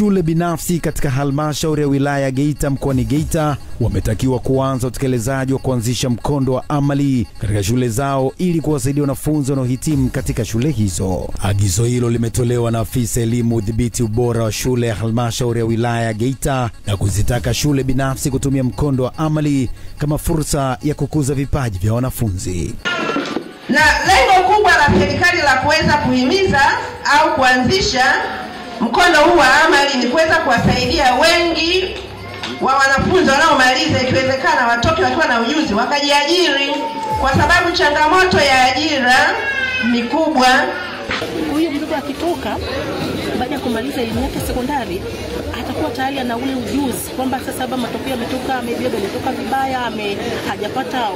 shule binafsi katika halmashauri ya wilaya Geita mkoani Geita wametakiwa kuanza utekelezaji wa kuanzisha mkondo wa amali katika shule zao ili kuwasaidia wanafunzi wanaohitimu katika shule hizo. Agizo hilo limetolewa na afisa elimu udhibiti ubora wa shule ya halmashauri ya wilaya Geita na kuzitaka shule binafsi kutumia mkondo wa amali kama fursa ya kukuza vipaji vya wanafunzi. Na lengo kubwa la serikali la kuweza kuhimiza au kuanzisha mkondo huu wa amali ni kuweza kuwasaidia wengi wa wanafunzi wanaomaliza, ikiwezekana watoke wakiwa na ujuzi wakajiajiri, kwa sababu changamoto ya ajira ni kubwa. Huyu mtoto akitoka baada ya kumaliza elimu yake sekondari atakuwa tayari ana ule ujuzi kwamba sasa baba matokeo yametoka, ametoka vibaya, hajapata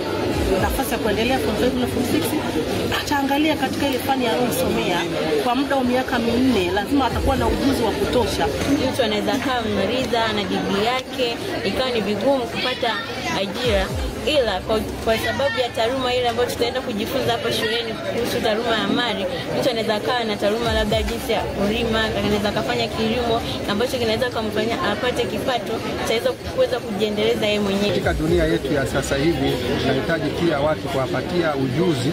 nafasi ya kuendelea form 5 na form 6, ataangalia katika ile fani aliyosomea kwa muda wa miaka 4, lazima atakuwa na ujuzi wa kutosha. Mtu anaweza kama mmaliza na degree yake ikawa ni vigumu kupata ajira, ila kwa sababu ya taaluma ile ambayo tutaenda kujifunza hapa shuleni kuhusu taaluma ya amali, mtu anaweza kaa na taaluma labda jinsi ya kulima, anaweza kufanya kilimo ambacho kinaweza kumfanya apate kipato chaweza kuweza kujiendeleza yeye mwenyewe. Katika dunia yetu ya sasa hivi tunahitaji pia watu kuwapatia ujuzi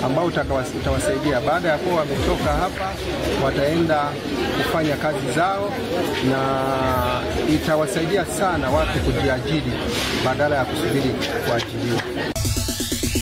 ambao utawasaidia baada ya kuwa wametoka hapa wataenda kufanya kazi zao, na itawasaidia sana watu kujiajiri badala ya kusubiri kuajiriwa.